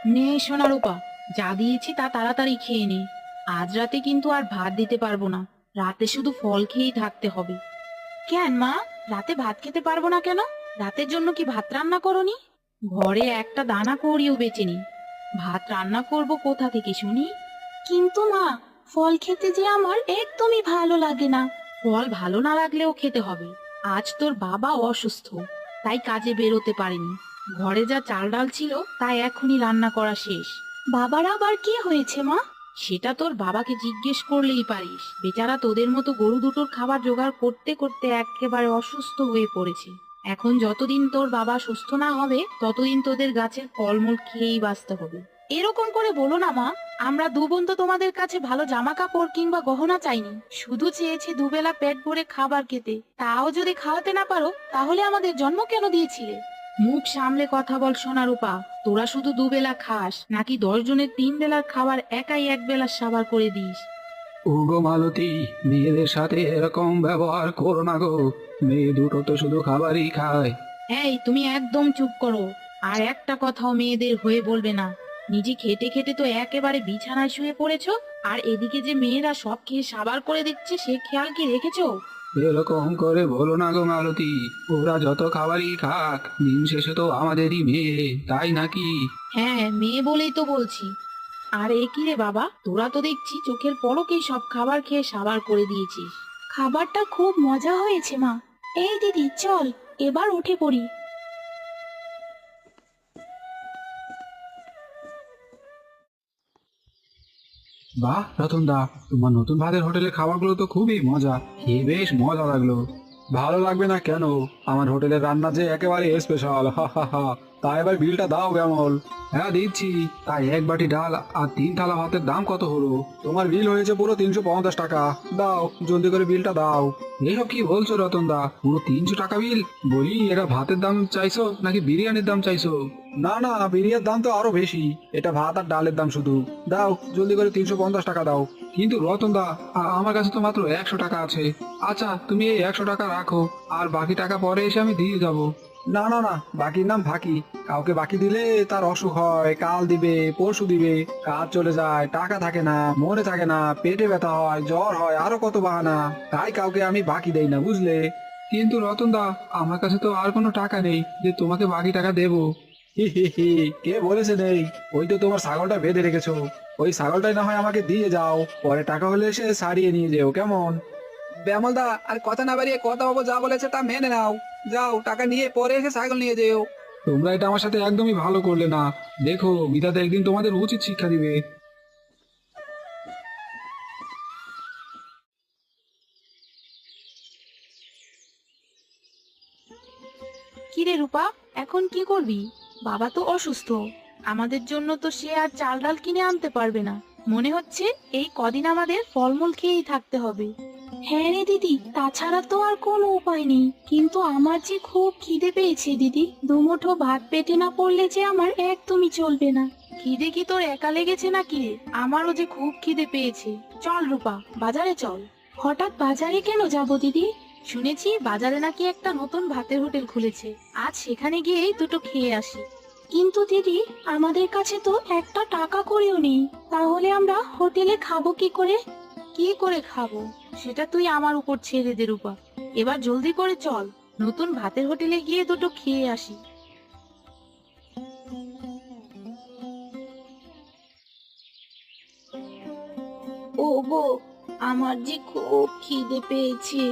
নে সোনারূপা, যা দিয়েছি তা তাড়াতাড়ি খেয়ে নে। আজ রাতে কিন্তু আর ভাত দিতে পারবো না, রাতে শুধু ফল খেয়েই থাকতে হবে। কেন মা, রাতে ভাত খেতে পারবো না কেন? রাতের জন্য কি ভাত রান্না করনি? ঘরে একটা দানা কড়িও বেচেনি, ভাত রান্না করব কোথা থেকে শুনি? কিন্তু মা, ফল খেতে যে আমার একদমই ভালো লাগে না। ফল ভালো না লাগলেও খেতে হবে। আজ তোর বাবা অসুস্থ, তাই কাজে বেরোতে পারেনি। ঘরে যা চাল ডাল ছিল তা এখনই রান্না করা শেষ। বাবার আবার কি হয়েছে মা? সেটা তোর বাবাকে জিজ্ঞেস করলেই পারিস। বেচারা তোদের মতো গরু দুটোর খাবার জোগাড় করতে করতে একেবারে অসুস্থ হয়ে পড়েছে। এখন যতদিন তোর বাবা সুস্থ না হবে ততদিন তোদের গাছের ফলমূল খেয়েই বাঁচতে হবে। এরকম করে বলো না মা, আমরা দু বোন তো তোমাদের কাছে ভালো জামা কাপড় কিংবা গহনা চাইনি, শুধু চেয়েছি দুবেলা পেট ভরে খাবার খেতে। তাও যদি খাওয়াতে না পারো তাহলে আমাদের জন্ম কেন দিয়েছিলে? মুখ সামলে কথা বল সোনারূপা, তোরা শুধু দুবেলা খাস নাকি 10 জনের 3 বেলার খাবার একাই একবেলার সাবার করে দিস? ওগো মালতী, মেয়েদের সাথে এরকম ব্যবহার করো না গো। মেয়ে দুটো তো শুধু খাবারই খায়। এই তুমি একদম চুপ করো, আর একটা কথাও মেয়েদের হয়ে বলবে না। নিজে খেটে খেটে তো একেবারে বিছানায় শুয়ে পড়েছো, আর এদিকে যে মেয়েরা সব খেয়ে সাবার করে দিচ্ছে সে খেয়াল কি রেখেছো? এরকম করে বলো না গো মালতী। ওরা যত খাবারই খাক, দিন শেষে তো আমাদেরই মেয়ে, তাই নাকি? হ্যাঁ, মেয়ে বলেই তো বলছি। আর এ কি রে বাবা, তোরা তো দেখছি চোখের পলকেই সব খাবার খেয়ে সাবার করে দিয়েছিস। খাবারটা খুব মজা হয়েছে মা। এই দিদি চল, এবার উঠে পড়ি। বাহ রতন দা, তোমার নতুন ভাতের হোটেলের খাবারগুলো তো খুবই মজা, খেয়ে বেশ মজা লাগলো। ভালো লাগবে না কেন? আমার হোটেলের রান্না যে একেবারে স্পেশাল, হা হা হা। তা এবার বিলটা দাও কেমন? হ্যাঁ দিচ্ছি। তাই এক বাটি ডাল আর 3 থালা ভাতের দাম কত হলো? তোমার বিল হয়েছে পুরো 350 টাকা। দাও, জলদি করে বিলটা দাও। এইসব কি বলছো রতন দা, পুরো 300 টাকা বিল? বলি, এটা ভাতের দাম চাইছো নাকি বিরিয়ানির দাম চাইছো? না না, বিরিয়ানির দাম তো আরো বেশি। এটা ভাত আর ডালের দাম শুধু। দাও, জলদি করে 350 টাকা দাও। কিন্তু রতন দা, আমার কাছে তো মাত্র 100 টাকা আছে। আচ্ছা, তুমি এই 100 টাকা রাখো, আর বাকি টাকা পরে এসে আমি দিয়ে যাব। না না না, বাকির নাম ফাঁকি। কাউকে বাকি দিলে তার অসুখ হয়, কাল দিবে, পরশু দিবে, কাজ চলে যায়, টাকা থাকে না, মনে থাকে না, পেটে ব্যথা হয়, জ্বর হয়, আরো কত বাহানা। তাই কাউকে আমি বাকি দেই না, বুঝলে? কিন্তু রতন দা, আমার কাছে তো আর কোনো টাকা নেই যে তোমাকে বাকি টাকা দেবো। হি হি হি, কে বলেছে নেই? ওই তো তোমার ছাগলটা বেঁধে রেখেছো, ওই ছাগলটাই না হয় আমাকে দিয়ে যাও, পরে টাকা হলে এসে সারিয়ে নিয়ে যেও, কেমন? ব্যামলদা, আর কথা না বাড়িয়ে কথা বাবু যা বলেছে তা মেনে নাও। যাও, টাকা নিয়ে পরে এসে ছাগল নিয়ে যেও। তোমরা এটা আমার সাথে একদমই ভালো করলে না। দেখো, বিধাতা একদিন তোমাদের উচিত শিক্ষা দিবে। কিরে রূপা, এখন কি করবি? বাবা তো অসুস্থ, আমাদের জন্য তো সে আর চাল ডাল কিনে আনতে পারবে না। মনে হচ্ছে এই কদিন আমাদের ফলমূল খেয়েই থাকতে হবে। হ্যাঁ রে দিদি, তাছাড়া তো আর কোনো উপায় নেই। কিন্তু আমার যে খুব খিদে পেয়েছে দিদি, দুমুঠো ভাত পেটে না পড়লে যে আমার একদমই চলবে না। খিদে কি তোর একা লেগেছে নাকি রে? আমারও যে খুব খিদে পেয়েছে। চল রূপা, বাজারে চল। হঠাৎ বাজারে কেন যাব দিদি? শুনেছি বাজারে নাকি একটা নতুন ভাতের হোটেল খুলেছে, আজ সেখানে গিয়েই দুটো খেয়ে আসি। কিন্তু দিদি, আমাদের কাছে তো একটা টাকা করেও নেই, তাহলে আমরা হোটেলে খাবো কি করে? কি করে খাবো সেটা তুই আমার উপর ছেড়ে দে রূপা। এবার জলদি করে চল, নতুন ভাতের হোটেলে গিয়ে দুটো খেয়ে আসি। ওগো, আমার যে খুব খিদে পেয়েছে,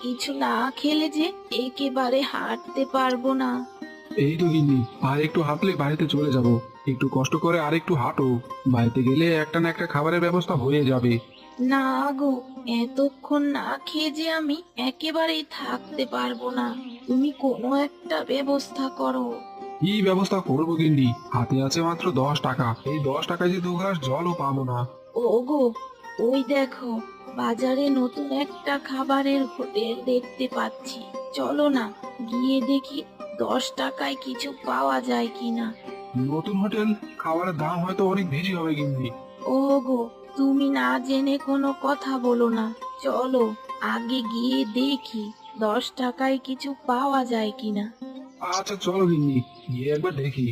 কিছু না খেলে যে একেবারে হাঁটতে পারবো না। এই তো গিন্নি, আর একটু হাঁটলে বাড়িতে চলে যাব। একটু কষ্ট করে আর একটু হাঁটো, বাড়িতে গেলে একটা না একটা খাবারের ব্যবস্থা হয়ে যাবে। না গো, এতক্ষণ না খেয়ে যে আমি একেবারেই থাকতে পারবো না। তুমি কোনো একটা ব্যবস্থা করো। কি ব্যবস্থা করবো গিন্নি? হাতে আছে মাত্র 10 টাকা, এই 10 টাকায় যে 2 গ্লাস জলও পাবো না। ওগো, ওই দেখো, বাজারে নতুন একটা খাবারের হোটেল দেখতে পাচ্ছি। চলো না, গিয়ে দেখি 10 টাকায় কিছু পাওয়া যায় কিনা। নতুন হোটেল? খাবারের দাম হয়তো অনেক বেশি হবে গিন্নি। ওগো, তুমি না জেনে কোনো কথা বলো না। চলো, আগে গিয়ে দেখি 10 টাকায় কিছু পাওয়া যায় কিনা। আচ্ছা চলো গিন্নি, গিয়ে একবার দেখি।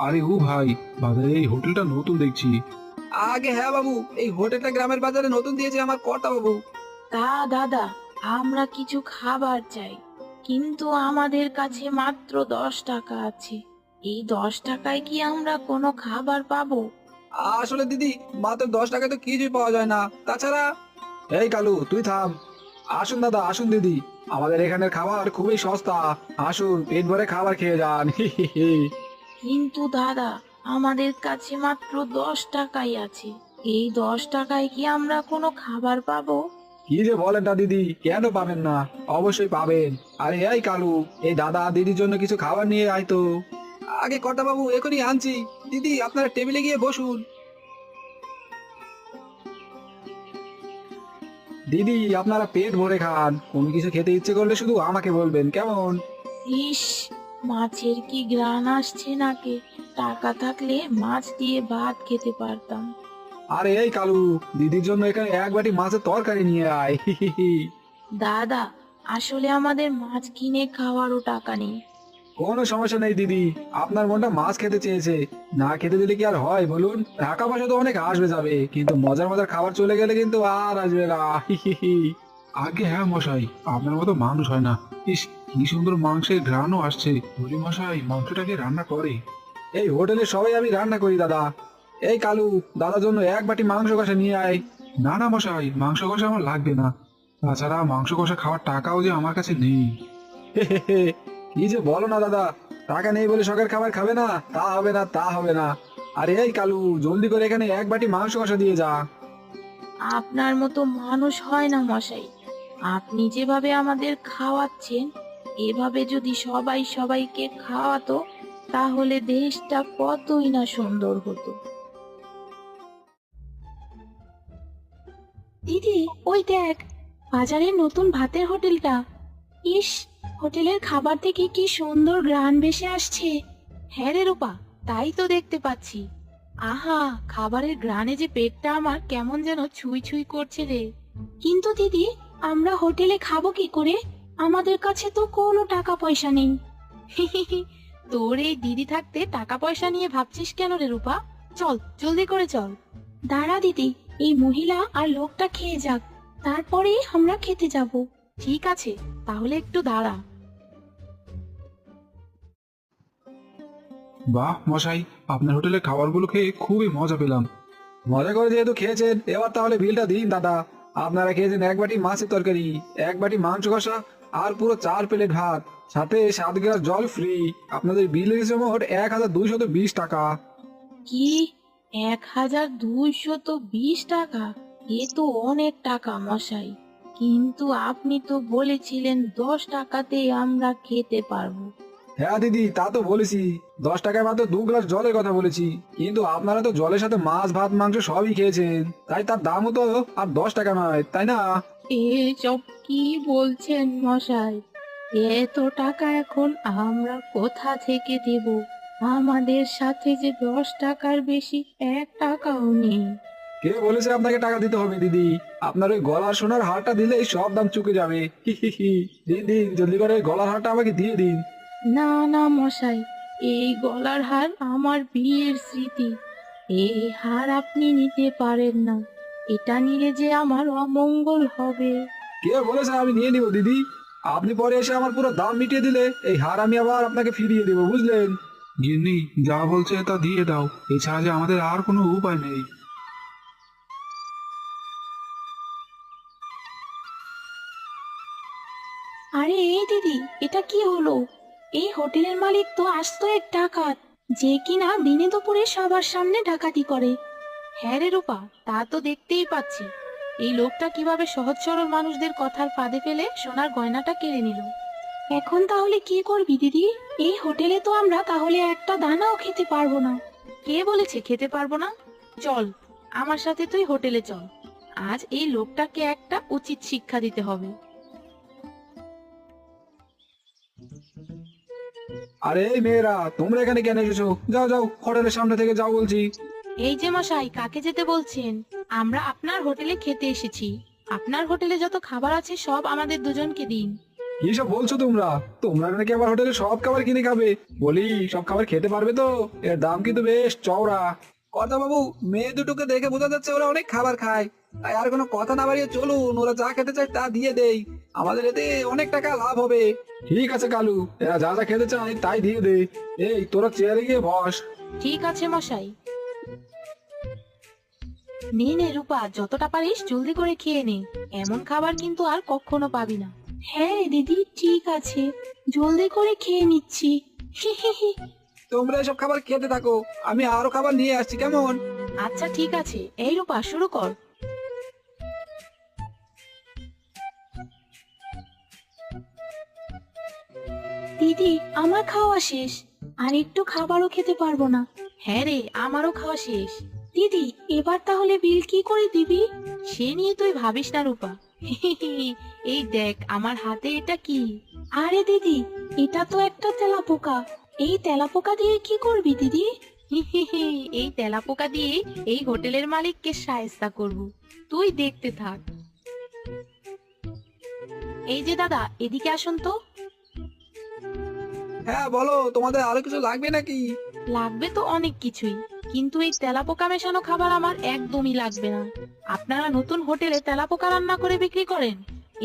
আরে ও ভাই, বাজারে এই হোটেলটা নতুন দেখছি। আগে হ্যাঁ বাবু, এই হোটেলটা গ্রামের বাজারে নতুন দিয়েছে আমার কর্তা বাবু। তা দাদা, আমরা কিছু খাবার চাই, কিন্তু আমাদের কাছে মাত্র 10 টাকা আছে। এই 10 টাকায় কি আমরা কোনো খাবার পাবো? আসলে দিদি, মাত্র 10 টাকায় তো কিছুই পাওয়া যায় না। তাছাড়া এই কালু, তুই থাম। আসুন দাদা, আসুন দিদি, আমাদের এখানের খাবার খুবই সস্তা। আসুন, পেট ভরে খাবার খেয়ে যান। কিন্তু দাদা, আমাদের কাছে মাত্র 10 টাকাই আছে। এই 10 টাকায় কি আমরা কোনো খাবার পাবো? কি যে বলেন না দিদি, কেন পাবেন না? অবশ্যই পাবেন। আরে এই কালু, এই দাদা দিদির জন্য কিছু খাবার নিয়ে আয় তো। আগে কর্তা বাবু, এখনই আনছি। দিদি, আপনারা টেবিলে গিয়ে বসুন। দিদি, আপনারা পেট ভরে খান, কোনো কিছু খেতে ইচ্ছে করলে শুধু আমাকে বলবেন, কেমন? ইস, মাছের কি ঘ্রাণ আসছে নাকে। টাকা থাকলে মাছ দিয়ে ভাত খেতে পারতাম। আরে এই কালু, দিদির জন্য এখানে এক বাটি মাছের তরকারি নিয়ে আয়। দাদা, আসলে আমাদের মাছ কিনে খাওয়ারও টাকা নেই। কোনো সমস্যা নেই দিদি, আপনার মনটা মাছ খেতে চেয়েছে, না খেতে দিলে কি আর হয় বলুন? টাকা পয়সা তো অনেক আসবে যাবে, কিন্তু মজার মজার খাবার চলে গেলে কিন্তু আর আসবে না। আগে হ্যাঁ মশাই, আপনার মতো মানুষ হয় না। ইস, কি সুন্দর মাংসের ঘ্রাণও আসছে। বলি মশাই, মাংসটাকে রান্না করে? এই হোটেলে সবাই আমি রান্না করি দাদা। এই কালু, দাদার জন্য এক বাটি মাংস কষা নিয়ে আয়। না না মশাই, মাংস কষা আমার লাগবে না। তাছাড়া মাংস কষা খাওয়ার টাকাও যে আমার কাছে নেই। কি যে বলো না দাদা, টাকা নেই বলে শখের খাবার খাবে না? তা হবে না, তা হবে না। আরে এই কালু, জলদি করে এখানে এক বাটি মাংস কষা দিয়ে যা। আপনার মতো মানুষ হয় না মশাই। আপনি যেভাবে আমাদের খাওয়াচ্ছেন, এভাবে যদি সবাই সবাইকে খাওয়াতো, তাহলে দেশটা কতই না সুন্দর হতো। দিদি, ওই দেখ, বাজারের নতুন ভাতের হোটেলটা। ইস, হোটেলের খাবার থেকে কি সুন্দর ঘ্রাণ ভেসে আসছে। হ্যাঁ রে রূপা, তাই তো দেখতে পাচ্ছি। আহা, খাবারের ঘ্রাণে যে পেটটা আমার কেমন যেন ছুঁই ছুঁই করছে রে। কিন্তু দিদি, আমরা হোটেলে খাবো কি করে? আমাদের কাছে তো কোনো টাকা পয়সা নেই। তোর এই দিদি থাকতে টাকা পয়সা নিয়ে ভাবছিস কেন রে রূপা? চল, জলদি করে চল। দাঁড়া দিদি, এই মহিলা আর লোকটা খেয়ে যাক, তারপরেই আমরা খেতে যাব। ঠিক আছে, তাহলে একটু দাঁড়া। বাহ মশাই, আপনার হোটেলের খাবারগুলো খেয়ে খুবই মজা পেলাম। মজা করে যেহেতু খেয়েছেন, এবার তাহলে বিলটা দিন দাদা। আপনারা খেয়েছেন এক বাটি মাছের তরকারি, এক বাটি মাংস কষা, আর পুরো 4 প্লেট ভাত, সাথে 7 গ্লাস জল ফ্রি। আপনাদের বিল এসেছে মোট 1220 টাকা। কি, 1220 টাকা? এ তো অনেক টাকা মশাই। কিন্তু আপনি তো বলেছিলেন 10 টাকাতেই আমরা খেতে পারবো। হ্যাঁ দিদি, তা তো বলেছি। 10 টাকায় মাত্র 2 গ্লাস জলের কথা বলেছি, কিন্তু আপনারা তো জলের সাথে মাছ ভাত মাংস সবই খেয়েছেন, তাই তার দামও তো আর 10 টাকা নয়, তাই না? এসব কি বলছেন মশাই? এত টাকা এখন আমরা কোথা থেকে দেব? আমাদের সাথে যে 10 টাকার বেশি 1 টাকাও নেই। কে বলেছে আপনাকে টাকা দিতে হবে দিদি? আপনার ওই গলার সোনার হারটা দিলেই সব দাম চুকে যাবে। দিন দিন, জলদি করে ওই গলার হারটা আমাকে দিয়ে দিন। না না মশাই, এই গলার হার আমার বিয়ের স্মৃতি। এই হার আপনি নিতে পারেন না। এটা নিলে যে আমার অমঙ্গল হবে। কে বলেছে আমি নিয়ে নিব দিদি? আপনি পরে এসে আমার পুরো দাম মিটিয়ে দিলে এই হার আমি আবার আপনাকে ফিরিয়ে দেবো, বুঝলেন? গিন্নি যা বলছে তা দিয়ে দাও, এছাড়া যে আমাদের আর কোনো উপায় নেই। আরে এই দিদি, এটা কি হলো? এই হোটেলের মালিক তো আস্ত এক ডাকাত, যে কিনা দিনে দুপুরে সবার সামনে ডাকাতি করে। হ্যাঁ রে রূপা, তা তো দেখতেই পাচ্ছি। এই লোকটা কিভাবে সহজ সরল মানুষদের কথার ফাঁদে ফেলে সোনার গয়নাটা কেড়ে নিল। এখন তাহলে কি করবি দিদি? এই হোটেলে তো আমরা তাহলে একটা দানাও খেতে পারবো না। কে বলেছে খেতে পারবো না? চল, আমার সাথে তুই হোটেলে চল। আজ এই লোকটাকে একটা উচিত শিক্ষা দিতে হবে। আরে এই মেয়েরা, তোমরা এখানে কেন এসেছো? যাও যাও, হোটেলের সামনে থেকে যাও বলছি। এই যে মশাই, কাকে যেতে বলছেন? আমরা আপনার হোটেলে খেতে এসেছি। আপনার হোটেলে যত খাবার আছে সব আমাদের দুজনকে দিন। কি সব বলছো তোমরা? তোমরা নাকি আমার হোটেলে সব খাবার কিনে খাবে? বলি, সব খাবার খেতে পারবে তো? এর দাম কিন্তু বেশ চওড়া। কর্তা বাবু, মেয়ে দুটোকে দেখে বোঝা যাচ্ছে ওরা অনেক খাবার খায়। তাই আর কোনো কথা না বাড়িয়ে চলুন, ওরা যা খেতে চায় তা দিয়ে দেই। আমাদের এতে অনেক টাকা লাভ হবে। ঠিক আছে কালু, এরা যা যা খেতে চায় তাই দিয়ে দে। এই তোরা চেয়ারে গিয়ে বস। ঠিক আছে মশাই। নে নে রূপা, যতটা পারিস জলদি করে খেয়ে নে। এমন খাবার কিন্তু আর কখনো পাবি না। হ্যাঁ রে দিদি, ঠিক আছে, জলদি করে খেয়ে নিচ্ছি। তোমরা এসব খাবার খেতে থাকো, আমি আরো খাবার নিয়ে আসছি, কেমন? আচ্ছা ঠিক আছে, এই রূপা শুরু কর। দিদি, আমার খাওয়া শেষ, আর একটু খাবারও খেতে পারবো না। হ্যাঁ রে, আমারও খাওয়া শেষ। দিদি, এবার তাহলে বিল কি করে দিবি? সে নিয়ে তুই ভাবিস না রূপা। এই দেখ আমার হাতে এটা কি? আরে দিদি, এটা তো একটা তেলাপোকা। এই তেলাপোকা দিয়ে কি করবি দিদি? এই তেলাপোকা দিয়ে এই হোটেলের মালিককে শায়েস্তা করব। তুই দেখতে থাক। এই যে দাদা, এদিকে আসুন তো। হ্যাঁ বলো, তোমাদের আরো কিছু লাগবে নাকি? লাগবে তো অনেক কিছুই, কিন্তু এই তেলাপোকা মেশানো খাবার আমার একদমই লাগবে না। আপনারা নতুন হোটেলে তেলাপোকা রান্না করে বিক্রি করেন,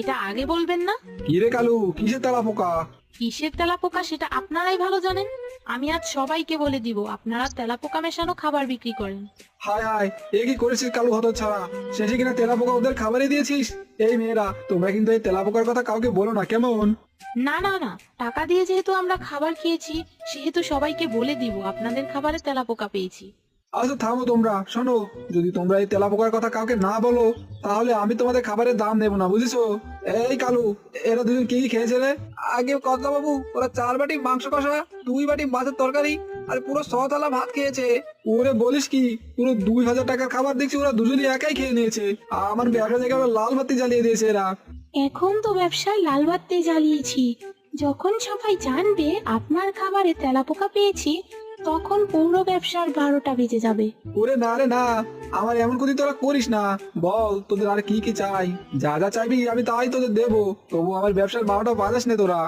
এটা আগে বলবেন না? কি রে কালু, কিসের তেলা পোকা? কিসের তেলাপোকা সেটা আপনারাই ভালো জানেন। আমি আজ সবাইকে বলে দিব আপনারা তেলাপোকা মেশানো খাবার বিক্রি করেন। হায় হায়, এ কি করেছিস কালু হতচ্ছাড়া? শেষে কিনা তেলা পোকা ওদের খাবারে দিয়েছিস? এই মেয়েরা, তোমরা কিন্তু এই তেলা পোকার কথা কাউকে বলো না, কেমন? না না না, টাকা দিয়ে যেহেতু আমরা খাবার খেয়েছি, সেহেতু সবাইকে বলে দিব আপনাদের খাবারে তেলাপোকা পেয়েছি। আচ্ছা থামো তোমরা, শোনো, যদি তোমরা এই তেলা পোকার কথা কাউকে না বলো, তাহলে আমি তোমাদের খাবারের দাম নেবো না, বুঝেছো? এই কালু, এরা দুজন কি কি খেয়েছে রে? আগে কর্তা বাবু, ওরা 4 বাটি মাংস কষা, 2 বাটি মাছের তরকারি আর পুরো 100 থালা ভাত খেয়েছে। ওরে বলিস কি, পুরো 2000 টাকার খাবার দেখছি ওরা দুজনই একাই খেয়ে নিয়েছে। আমার ব্যবসা থেকে ওরা লাল বাতি জ্বালিয়ে দিয়েছে এরা। এখন তো ব্যবসায় লাল বাতি জ্বালিয়েছি, যখন সবাই জানবে আপনার খাবারে তেলাপোকা পেয়েছি, তখন পুরো ব্যবসার 12টা বেজে যাবে। ওরে না রে না, আমার এমন ক্ষতি তোরা করিস না। বল তোদের আর কি কি চাই? যা যা চাইবি আমি তাই তোদের দেবো, তবু আমার ব্যবসার 12টা বাজাস নে তোরা।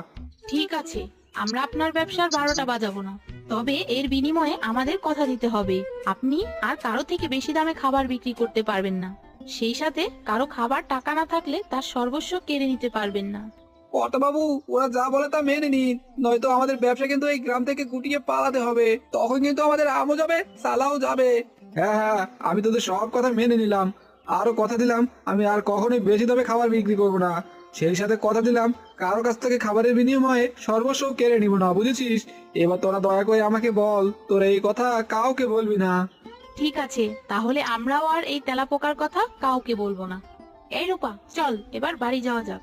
ঠিক আছে, আমরা আপনার ব্যবসার 12টা বাজাবো না, তবে এর বিনিময়ে আমাদের কথা দিতে হবে আপনি আর কারো থেকে বেশি দামে খাবার বিক্রি করতে পারবেন না। সেই সাথে কারো খাবার টাকা না থাকলে তার সর্বস্ব কেড়ে নিতে পারবেন না। কর্তা বাবু, ওরা যা বলে তা মেনে নিন, নয়তো আমাদের ব্যবসা কিন্তু এই গ্রাম থেকে গুটিয়ে পালাতে হবে। তখন কিন্তু আমাদের আমও যাবে, সালাও যাবে। হ্যাঁ হ্যাঁ, আমি তোদের সব কথা মেনে নিলাম। আরো কথা দিলাম, আমি আর কখনোই বেশি দামে খাবার বিক্রি করবো না। সেই সাথে কথা দিলাম, কারো কাছ থেকে খাবারের বিনিময়ে সর্বস্ব কেড়ে নিব না, বুঝেছিস? এবার তোরা দয়া করে আমাকে বল, তোরা এই কথা কাউকে বলবি না। ঠিক আছে, তাহলে আমরাও আর এই তেলাপোকার কথা কাউকে বলবো না। এই রূপা, চল এবার বাড়ি যাওয়া যাক।